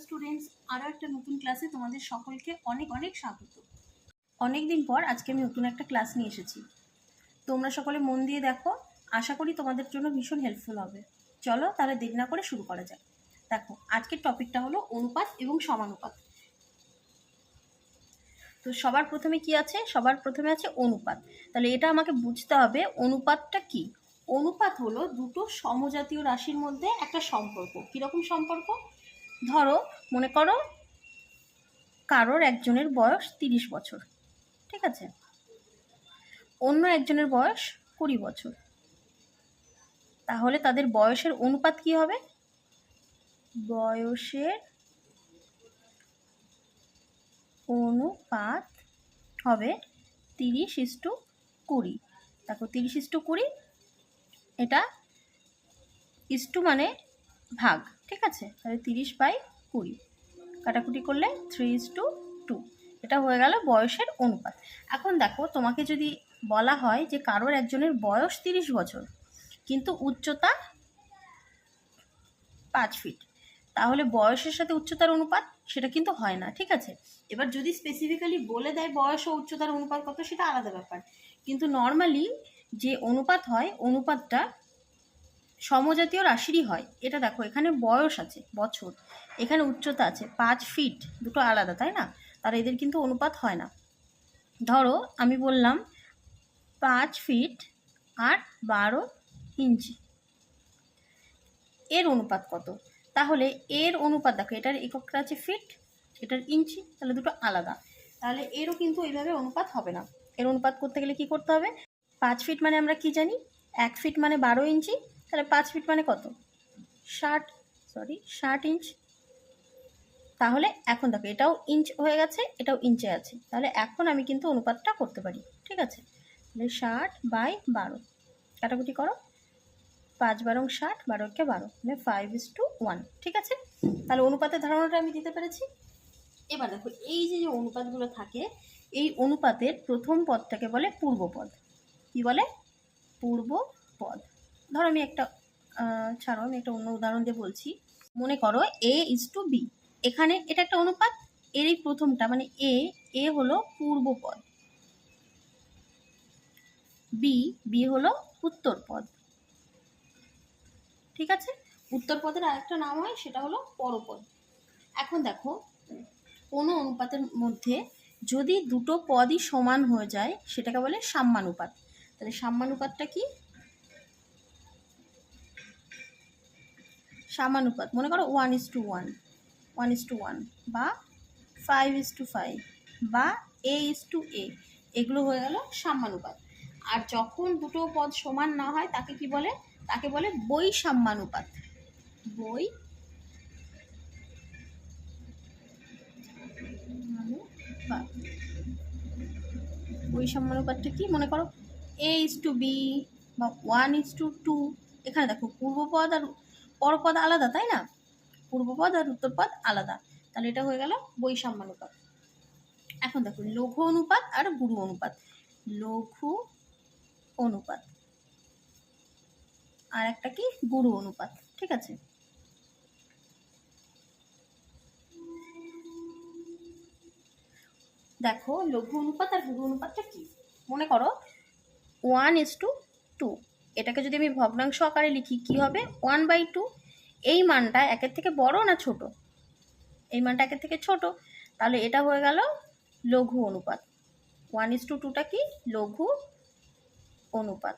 Students, আরও একটা নতুন ক্লাসে তোমাদের সকলকে অনেক অনেক স্বাগত। অনেক দিন পর আজকে আমি নতুন একটা ক্লাস নিয়ে এসেছি। তোমরা সকলে মন দিয়ে দেখো, আশা করি তোমাদের জন্য ভীষণ হেল্পফুল হবে। চলো তাহলে দেরি না করে শুরু করা যাক। দেখো, আজকের টপিকটা হলো অনুপাত এবং সমানুপাত। তো সবার প্রথমে কি আছে? সবার প্রথমে আছে অনুপাত। তাহলে এটা আমাকে বুঝতে হবে অনুপাতটা কি। অনুপাত হলো দুটো সমজাতীয় রাশির মধ্যে একটা সম্পর্ক। কিরকম সম্পর্ক? ধরো, মনে করো কারোর একজনের বয়স 30 বছর, ঠিক আছে, অন্য একজনের বয়স 20 বছর। তাহলে তাদের বয়সের অনুপাত কি হবে? বয়সের অনুপাত হবে 30:20। দেখো, 30:20, এটা ইস্টু মানে ভাগ, ঠিক আছে। তাহলে 30/20 কাটাকুটি করলে 3:2। এটা হয়ে গেল বয়সের অনুপাত। এখন দেখো, তোমাকে যদি বলা হয় যে কারোর একজনের বয়স 30 বছর কিন্তু উচ্চতা 5 ফিট, তাহলে বয়সের সাথে উচ্চতার অনুপাত সেটা কিন্তু হয় না, ঠিক আছে। এবার যদি স্পেসিফিক্যালি বলে দেয় বয়স ও উচ্চতার অনুপাত কত, সেটা আলাদা ব্যাপার। কিন্তু নর্মালি যে অনুপাত হয়, অনুপাতটা সমজাতীয় রাশিরই হয়। এটা দেখো, এখানে বয়স আছে বছর, এখানে উচ্চতা আছে 5 ফিট, দুটো আলাদা, তাই না? তার এদের কিন্তু অনুপাত হয় না। ধরো আমি বললাম 5 ফিট আর 12 ইঞ্চি, এর অনুপাত কত? তাহলে এর অনুপাত দেখো, এটার এককটা আছে ফিট, এটার ইঞ্চি, তাহলে দুটো আলাদা। তাহলে এরও কিন্তু এইভাবে অনুপাত হবে না। এর অনুপাত করতে গেলে কি করতে হবে? 5 ফিট মানে আমরা কি জানি? 1 ফিট মানে 12 ইঞ্চি। তাহলে 5 ফিট মানে কত? 60 ইঞ্চ। তাহলে এখন দেখো, এটাও ইঞ্চ হয়ে গেছে, এটাও ইঞ্চে আছে। তাহলে এখন আমি কিন্তু অনুপাতটা করতে পারি, ঠিক আছে। তাহলে 60/12 কাটাকুটি করো, 5 × 60, 12 মানে 5:1, ঠিক আছে। তাহলে অনুপাতের ধারণাটা আমি দিতে পেরেছি। এবার দেখো, এই যে যে অনুপাতগুলো থাকে, এই অনুপাতের প্রথম পদটাকে বলে পূর্বপদ। কি বলে? পূর্বপদ। ধরো আমি একটা ছাড়ো, আমি একটা অন্য উদাহরণ দিয়ে বলছি। মনে করো A:B, এখানে এটা একটা অনুপাত। এর এই প্রথমটা মানে এ হলো পূর্বপদ, বি হলো উত্তরপদ, ঠিক আছে। উত্তরপদের আরেকটা নাম হয়, সেটা হলো পরপদ। এখন দেখো, কোনো অনুপাতের মধ্যে যদি দুটো পদই সমান হয়ে যায় সেটাকে বলে সাম্যানুপাত। তাহলে সাম্যানুপাতটা কি? সাম্যানুপাত মনে করো 1:1, 1:1 বা 5:5 বা A:A, এগুলো হয়ে গেল সাম্যানুপাত। আর যখন দুটো পদ সমান না হয় তাকে কি বলে? তাকে বলে বৈষম্যানুপাত। বৈষম্যানুপাতটা কি? মনে করো A:B বা 1:2। এখানে দেখো, পূর্বপদ আর পরপদ আলাদা, তাই না? পূর্বপদ আর উত্তরপদ আলাদা। তাহলে এটা হয়ে গেল বৈষম্যানুপাত। এখন দেখো, লঘু অনুপাত আর গুরু অনুপাত। লঘু অনুপাত আর একটা কি? গুরু অনুপাত, ঠিক আছে। দেখো, লঘু অনুপাত আর গুরু অনুপাতটা কি? মনে করো 1:2, এটাকে যদি আমি ভগ্নাংশ আকারে লিখি কি হবে? 1/2। এই মানটা একের থেকে বড় না ছোট? এই মানটা একের থেকে ছোট। তাহলে এটা হয়ে গেল লঘু অনুপাত। 1:2টা কি? লঘু অনুপাত।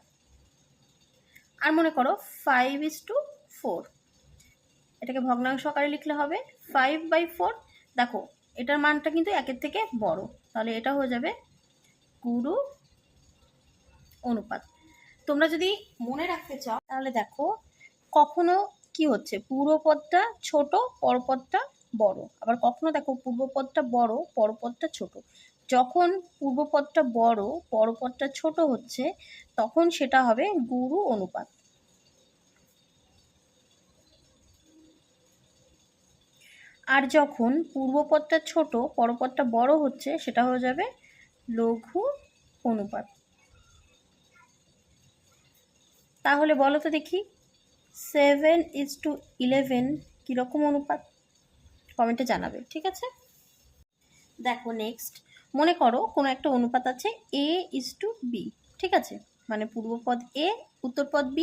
আর মনে করো 5:4, এটাকে ভগ্নাংশ আকারে লিখলে হবে 5/4। দেখো, এটার মানটা কিন্তু একের থেকে বড়, তাহলে এটা হয়ে যাবে গুরু অনুপাত। তোমরা যদি মনে রাখতে চাও তাহলে দেখো, কখনো কি হচ্ছে, পূর্বপদটা ছোট পরপদটা বড়, আবার কখনো দেখো পূর্বপদটা বড় পরপদটা ছোট। যখন পূর্বপদটা বড় পরপদটা ছোট হচ্ছে, তখন সেটা হবে গুরু অনুপাত। আর যখন পূর্বপদটা ছোট পরপদটা বড় হচ্ছে, সেটা হয়ে যাবে লঘু অনুপাত। তাহলে বলো তো দেখি, 7:11 কীরকম অনুপাত? কমেন্টে জানাবে, ঠিক আছে? দেখো নেক্সট, মনে করো কোনো একটা অনুপাত আছে A:B, ঠিক আছে? মানে পূর্বপদ A, উত্তরপদ B।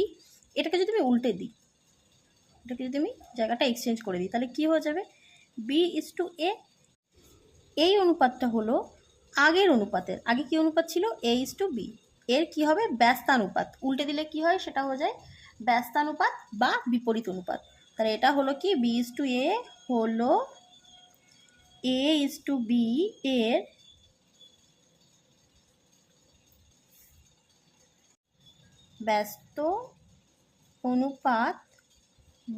এটাকে যদি আমি উল্টে দিই, এটাকে যদি আমি জায়গাটা এক্সচেঞ্জ করে দিই, তাহলে কি হয়ে যাবে? B:A। এই অনুপাতটা হলো আগের অনুপাতের, আগে কি অনুপাত ছিল? A:B। এর কি হবে? ব্যস্তানুপাত। উল্টে দিলে কি হয়? সেটা হয়ে যায় ব্যস্তানুপাত বা বিপরীত অনুপাত। তাহলে এটা হলো কি? B:A হলো A:B এর ব্যস্ত অনুপাত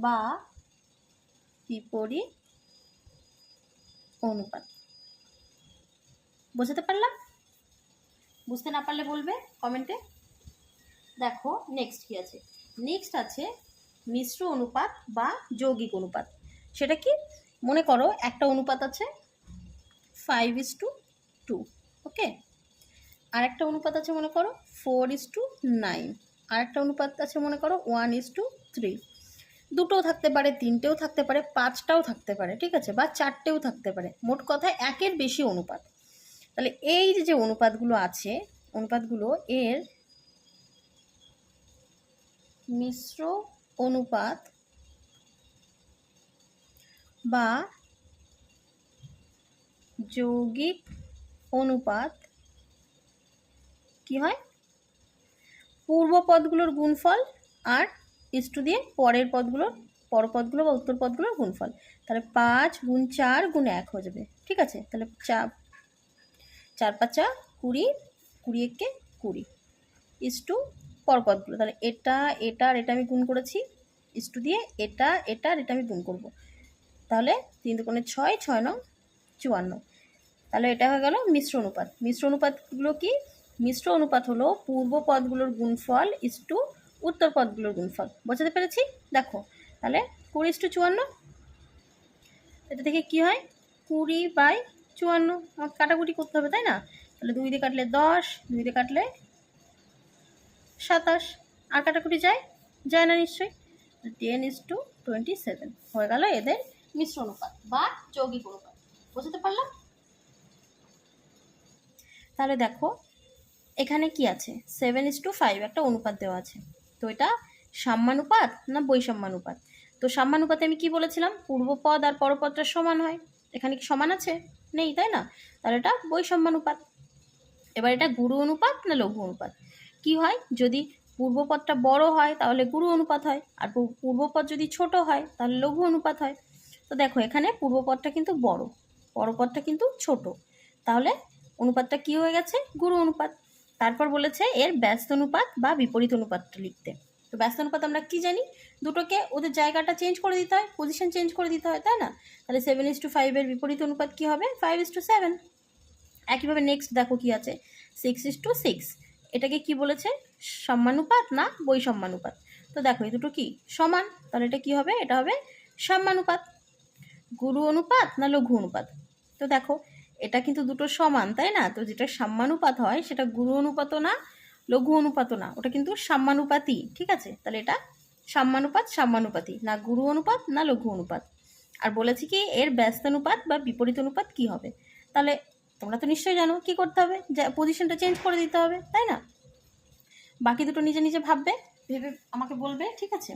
বা বিপরীত অনুপাত। বুঝতে পারলাম? বুঝতে না পারলে বলবে কমেন্টে। দেখো নেক্সট কি আছে? নেক্সট আছে মিশ্র অনুপাত বা যৌগিক অনুপাত। সেটা কি? মনে করো একটা অনুপাত আছে 5:2, ওকে? আর একটা অনুপাত আছে মনে করো 4:9। আর একটা অনুপাত আছে মনে করো 1:3। দুটোও থাকতে পারে, তিনটেও থাকতে পারে, পাঁচটাও থাকতে পারে, ঠিক আছে? বা চারটেও থাকতে পারে। মোট কথা একের বেশি অনুপাত। তাহলে এই যে অনুপাতগুলো আছে, অনুপাতগুলো এর মিশ্র অনুপাত বা যৌগিক অনুপাত কি হয়? পূর্ব পদগুলোর গুণফল আর ইস্টু দিয়ে পরের পদগুলোর, পরপদগুলো বা উত্তর পদগুলোর গুণফল। তাহলে 5 গুণ 4 গুণ 1 হয়ে যাবে, ঠিক আছে? তাহলে 4 5 20, 20 একে 20 ইস্টু পরপদগুলো। তাহলে এটা এটা আর এটা আমি গুণ করেছি ইস্টু দিয়ে, এটা এটা আর এটা আমি গুণ করব। তাহলে 3 দুগুণে 6, 6 9 54। তাহলে এটা হয়ে গেল মিশ্র অনুপাত। মিশ্র অনুপাতগুলো কি? মিশ্র অনুপাত হলো পূর্ব পদগুলোর গুণফল ইস্টু উত্তর পদগুলোর গুণফল। বুঝতে পেরেছি? দেখো তাহলে 20:54, এটা থেকে কি হয়? 20/54। আমাকে কাটাকুটি করতে হবে, তাই না? তাহলে 2 দিয়ে কাটলে 10, 2 দিয়ে কাটলে 27। আর কাটাকুটি যায়? যায় না নিশ্চয়ই। 10:27 হয়ে গেল এদের মিশ্র অনুপাত বা যৌগিক অনুপাত। বুঝতে পারলাম? তাহলে দেখো এখানে কি আছে? 7:5 একটা অনুপাত দেওয়া আছে। তো এটা সাম্যানুপাত না বৈষম্যানুপাত? তো সাম্যানুপাতে আমি কি বলেছিলাম? পূর্বপদ আর পরপদটা সমান হয়। এখানে কি সমান আছে? নেই, তাই না? তাহলে এটা বৈষম্যানুপাত। এবার এটা গুরু অনুপাত না লঘু অনুপাত? কি হয়? যদি পূর্বপদটা বড় হয় তাহলে গুরু অনুপাত হয়, আর পূর্বপদ যদি ছোট হয় তাহলে লঘু অনুপাত হয়। তো দেখো এখানে পূর্বপদটা কিন্তু বড়, পরপদটা কিন্তু ছোট, তাহলে অনুপাতটা কি হয়ে গেছে? গুরু অনুপাত। তারপর বলেছে এর ব্যস্ত অনুপাত বা বিপরীত অনুপাতটা লিখতে। তো ব্যস্ত অনুপাত আমরা কি জানি? দুটোকে ওদের জায়গাটা চেঞ্জ করে দিতে হয়, পজিশন চেঞ্জ করে দিতে হয়, তাই না? তাহলে 7:5 এর বিপরীত অনুপাত কি হবে? 5:7। একইভাবে নেক্সট দেখো কি আছে? 6:6। এটাকে কি বলেছে? সাম্যানুপাত না বৈষম্যানুপাত? তো দেখো এই দুটো কি সমান, তাহলে এটা কি হবে? এটা হবে সাম্যানুপাত। গুরু অনুপাত না লঘু অনুপাত? তো দেখো এটা কিন্তু দুটো সমান, তাই না? তো যেটা সাম্যানুপাত হয় সেটা গুরু অনুপাতও না, লঘু অনুপাতও না, ওটা কিন্তু সাম্যানুপাতই, ঠিক আছে? তাহলে এটা সাম্যানুপাত, সাম্যানুপাতই, না গুরু অনুপাত না লঘু অনুপাত। আর বলেছি কি এর ব্যস্তানুপাত বা বিপরীত অনুপাত কি হবে? তাহলে তোমরা তো নিশ্চয়ই জানো কি করতে হবে, যে পজিশনটা চেঞ্জ করে দিতে হবে, তাই না? বাকি দুটো নিজে নিজে ভাববে, ভেবে আমাকে বলবে, ঠিক আছে?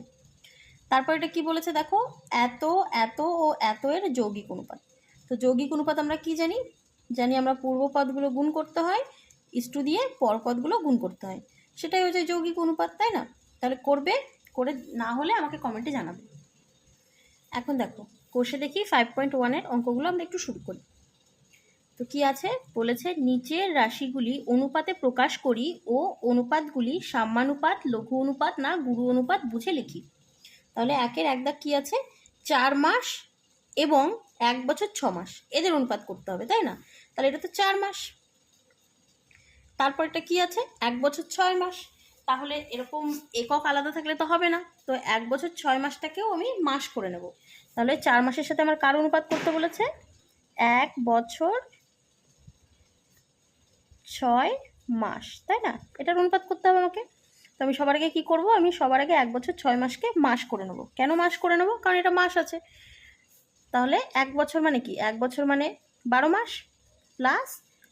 তারপর এটা কি বলেছে দেখো? এত এত ও এত এর যৌগিক অনুপাত। তো যৌগিক অনুপাত আমরা কি জানি? জানি আমরা পূর্ব পদগুলো গুণ করতে হয়, ইস্টু দিয়ে পর পদগুলো গুণ করতে হয়, সেটাই হচ্ছে যৌগিক অনুপাত, তাই না? তাহলে করবে, করে না হলে আমাকে কমেন্টে জানাবে। এখন দেখো কোষে দেখি 5.1 অঙ্কগুলো আমরা একটু শুরু করি। তো কি আছে? বলেছে নিচের রাশিগুলি অনুপাতে প্রকাশ করি ও অনুপাতগুলি সাম্যানুপাত, লঘু অনুপাত না গুরু অনুপাত বুঝে লিখি। তাহলে 1-এর 1 দাগ কি আছে? 4 মাস এবং 1 বছর 6 মাস, এদের অনুপাত করতে হবে, তাই না? তাহলে এটা তো 4 মাস। তারপর এটা কি আছে? 1 বছর 6 মাস। তাহলে এরকম একক আলাদা থাকলে তো হবে না, তো 1 বছর 6 মাসটাকেও আমি মাস করে নেব। তাহলে 4 মাসের সাথে আমার কার অনুপাত করতে বলেছে? 1 বছর 6 মাস, তাই না? এটার অনুপাত করতে হবে আমাকে। তো আমি সবার আগে কী করব? আমি সবার আগে 1 বছর 6 মাসকে মাস করে নেব। কেন মাস করে নেব? কারণ এটা মাস আছে। তাহলে 1 বছর মানে কি, 1 বছর মানে 12 মাস প্লাস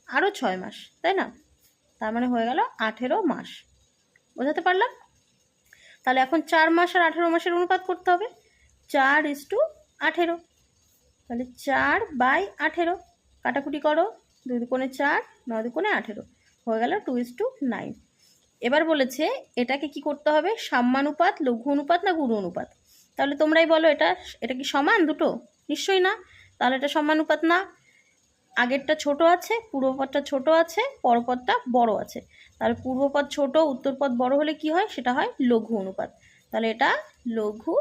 আরও 6 মাস, তাই না? তার মানে হয়ে গেল 18 মাস। বোঝাতে পারলাম? তাহলে এখন 4 মাস আর 18 মাসের অনুপাত করতে হবে, 4:18। তাহলে 4/18, কাটাকুটি করো, 2 দুগুণে 4, 9 দুগুণে 18, হয়ে গেল 2:9। এবার বলেছে এটাকে কি করতে হবে, সাম্যানুপাত, লঘু অনুপাত না গুরু অনুপাত? তাহলে তোমরাই বলো, এটা কি সমান দুটো? নিশ্চয়ই না। তাহলে এটা সমানুপাত না, আগেরটা ছোট আছে, পূর্বপদটা ছোট আছে, পরপদটা বড় আছে। তাহলে পূর্বপদ ছোট, উত্তরপদ বড় হলে কি হয়, সেটা হয় লঘু অনুপাত। তাহলে এটা লঘু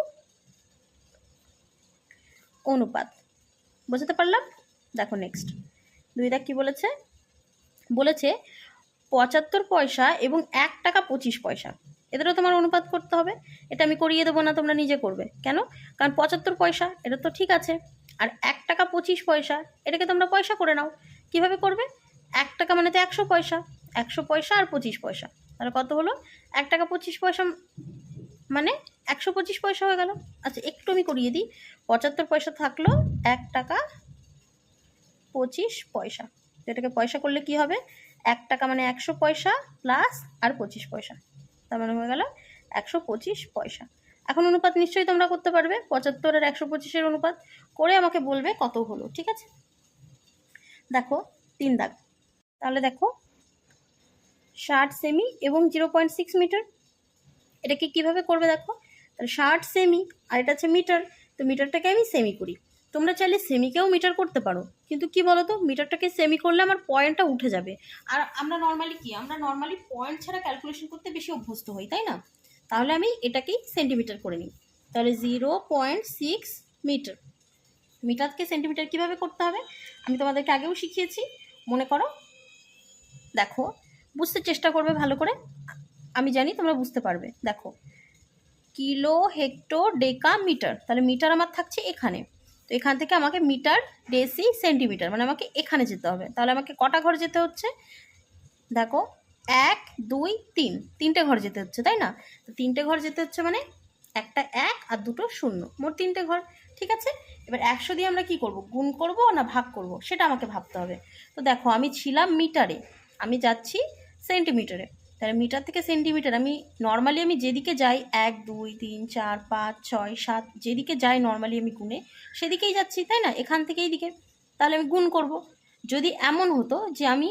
অনুপাত। বুঝতে পারলাম? দেখো নেক্সট 2 দাগ কি বলেছে, বলেছে 75 পয়সা এবং 1 টাকা 25 পয়সা, এদেরও তোমার অনুপাত করতে হবে। এটা আমি করিয়ে দেবো না, তোমরা নিজে করবে। কেন? কারণ 75 পয়সা এটা তো ঠিক আছে, আর 1 টাকা 25 পয়সা এটাকে তোমরা পয়সা করে নাও। কিভাবে করবে? 1 টাকা মানে তো 100 পয়সা, 100 পয়সা আর 25 পয়সা, তাহলে কত হলো? 1 টাকা 25 পয়সা মানে 125 পয়সা হয়ে গেল। আচ্ছা একটু আমি করিয়ে দিই, 75 পয়সা থাকলো 1 টাকা 25 পয়সা, এটাকে পয়সা করলে কি হবে, 1 টাকা মানে 100 পয়সা প্লাস আর 25 পয়সা, তার মানে হয়ে গেল 125 পয়সা। এখন অনুপাত নিশ্চয়ই তোমরা করতে পারবে, 75 আর 125-এর অনুপাত করে আমাকে বলবে কত হলো। ঠিক আছে, দেখো 3 দাগ। তাহলে দেখো 60 সেমি এবং 0.6 মিটার, এটাকে কিভাবে করবে দেখো। তাহলে 60 সেমি আর এটা হচ্ছে মিটার, তো মিটারটাকে আমি সেমি করি। তোমরা চাইলে সেমিকেও মিটার করতে পারো, কিন্তু কি বলো তো, মিটারটাকে সেমি করলে আমার পয়েন্টটা উঠে যাবে। আর আমরা নর্মালি পয়েন্ট ছাড়া ক্যালকুলেশন করতে বেশি অভ্যস্ত হই, তাই না? তাহলে আমি এটাকেই সেন্টিমিটার করে নিই। তাহলে 0.6 মিটার, মিটারকে সেন্টিমিটার কিভাবে করতে হবে আমি তোমাদেরকে আগেও শিখিয়েছি, মনে করো। দেখো বুঝতে চেষ্টা করবে ভালো করে, আমি জানি তোমরা বুঝতে পারবে। দেখো কিলো, হেক্টর, ডেকা, মিটার, তাহলে মিটার আমার থাকছে এখানে, তো এখান থেকে আমাকে মিটার, ডেসি, সেন্টিমিটার, মানে আমাকে এখানে যেতে হবে। তাহলে আমাকে কটা ঘর যেতে হচ্ছে দেখো, 1 2 3, 3টে ঘর যেতে হচ্ছে, তাই না? তো 3টে ঘর যেতে হচ্ছে মানে একটা 1 আর দুটো 0, মোট 3টে ঘর। ঠিক আছে, এবার 100 দিয়ে আমরা কি করব, গুণ করব না ভাগ করব, সেটা আমাকে ভাবতে হবে। তো দেখো আমি ছিলাম মিটারে, আমি যাচ্ছি সেন্টিমিটারে, তাহলে মিটার থেকে সেন্টিমিটার আমি নর্মালি আমি যেদিকে যাই 1 2 3 4 5 6 7, যেদিকে যাই নর্মালি আমি গুণে সেদিকেই যাচ্ছি, তাই না? এখান থেকে এইদিকে, তাহলে আমি গুণ করব। যদি এমন হতো যে আমি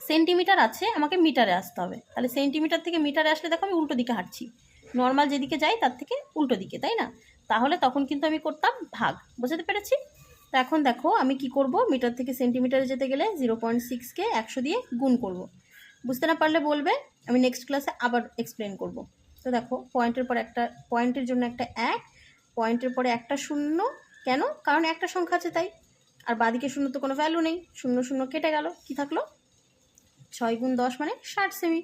সেন্টিমিটার আছে, আমাকে মিটারে আসতে হবে, তাহলে সেন্টিমিটার থেকে মিটারে আসলে দেখো আমি উল্টো দিকে হাঁটছি, নর্মাল যেদিকে যাই তার থেকে উল্টো দিকে, তাই না? তাহলে তখন কিন্তু আমি করতাম ভাগ। বুঝতে পেরেছি? তো এখন দেখো আমি কি করব, মিটার থেকে সেন্টিমিটারে যেতে গেলে 0.6কে 100 দিয়ে গুণ করব। বুঝতে না পারলে বলবে, আমি নেক্সট ক্লাসে আবার এক্সপ্লেন করব। তো দেখো পয়েন্টের পর একটা, পয়েন্টের জন্য একটা 1, পয়েন্টের পরে একটা 0, কেন? কারণ একটা সংখ্যা আছে তাই, আর বাদিকে 0 তো কোনো ভ্যালু নেই, 0 0 কেটে গেল, কি থাকলো 6 × 10 মানে 60 সেমি।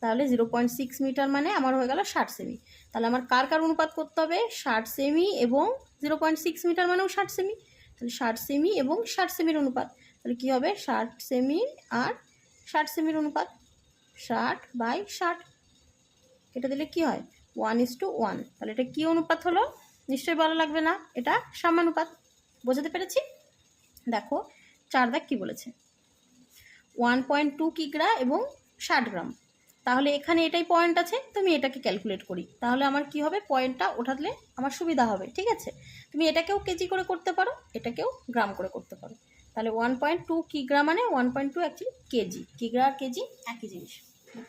তাহলে 0.6 মিটার মানে আমার হয়ে গেল 60 সেমি। তাহলে আমার কার কার অনুপাত করতে হবে, 60 সেমি এবং 0.6 মিটার মানেও 60 সেমি, তাহলে 60 সেমি এবং 60 সেমির অনুপাত। তাহলে কী হবে, 60 সেমি আর 60 সেমির অনুপাত, 60/60 কেটে দিলে কি হয় 1:1। তাহলে এটা কী অনুপাত হলো নিশ্চয়ই বলা লাগবে না, এটা সাম্যানুপাত। বোঝাতে পেরেছি? দেখো 4 দাগ কী বলেছে, 1.2 কিগ্রা এবং 60 গ্রাম। তাহলে এখানে এটাই পয়েন্ট আছে, তুমি এটাকে ক্যালকুলেট করি, তাহলে আমার কি হবে, পয়েন্টটা ওঠালে আমার সুবিধা হবে। ঠিক আছে, তুমি এটাকেও কেজি করে করতে পারো, এটাকেও গ্রাম করে করতে পারো। তাহলে 1.2 কিগ্রা মানে 1.2 অ্যাকচুয়ালি কেজি, কিগ্রা আর কেজি একই জিনিস,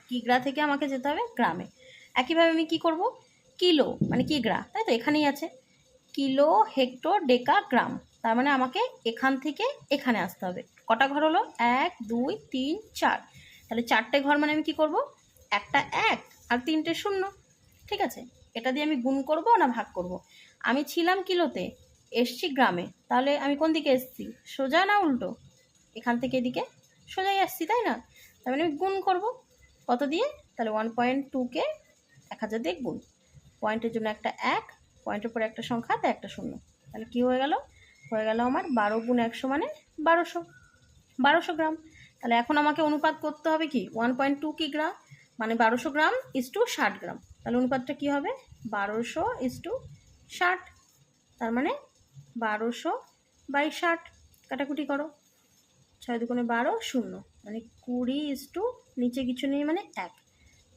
কিগ্রা থেকে আমাকে যেতে হবে গ্রামে। একইভাবে আমি কি করব, কিলো মানে কিগ্রা, তাই তো এখানেই আছে, কিলো, হেক্টর, ডেকা, গ্রাম, তার মানে আমাকে এখান থেকে এখানে আসতে হবে। কটা ঘর হলো, 1 2 3 4, তাহলে 4টে ঘর মানে আমি কি করব, একটা 1 আর 3টে 0। ঠিক আছে, এটা দিয়ে আমি গুণ করব না ভাগ করব। আমি ছিলাম কিলোতে, এসছি গ্রামে, তাহলে আমি কোন দিকে এসছি, সোজা না উল্টো, এখান থেকে এদিকে সোজাই আসছি, তাই না? তার মানে আমি গুণ করব কত দিয়ে, তাহলে 1.2কে 1000 দিয়ে গুণ, পয়েন্টের জন্য একটা 1, পয়েন্টের পরে একটা সংখ্যা, তাই একটা 0। তাহলে কী হয়ে গেল আমার 12 × 100 মানে 1200 গ্রাম। তাহলে এখন আমাকে অনুপাত করতে হবে কি, 1.2 কিগ্রা মানে 1200 গ্রাম = 60 গ্রাম। তাহলে অনুপাতটা কী হবে, 1200 = 60, তার মানে 1200/60 কাটাকুটি করো। 6 দুগুণে 12, 0 মানে 20 নিচে কিছু নেই মানে 1।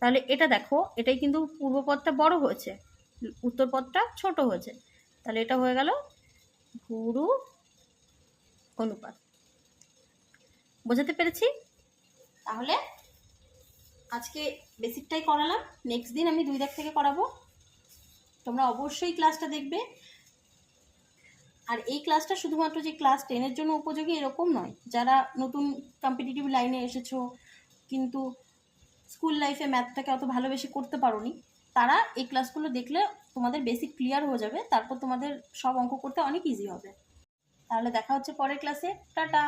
তাহলে এটা দেখো, এটাই কিন্তু পূর্ব পদটা বড় হয়েছে, উত্তর পদটা ছোট হয়েছে। তাহলে এটা হয়ে গেল ভুরু অনুপাত। বোঝাতে পেরেছি? তাহলে আজকে বেসিকটাই করালাম, নেক্সট দিন আমি 2 দাগ থেকে করাবো। তোমরা অবশ্যই ক্লাসটা দেখবে। আর এই ক্লাসটা শুধুমাত্র যে ক্লাস 10-এর জন্য উপযোগী এরকম নয়, যারা নতুন কম্পিটিটিভ লাইনে এসেছো কিন্তু স্কুল লাইফে ম্যাথটাকে অত ভালোবেসে করতে পারোনি, তারা এই ক্লাসগুলো দেখলে তোমাদের বেসিক ক্লিয়ার হয়ে যাবে, তারপর তোমাদের সব অঙ্ক করতে অনেক ইজি হবে। তাহলে দেখা হচ্ছে পরের ক্লাসে। টাটা।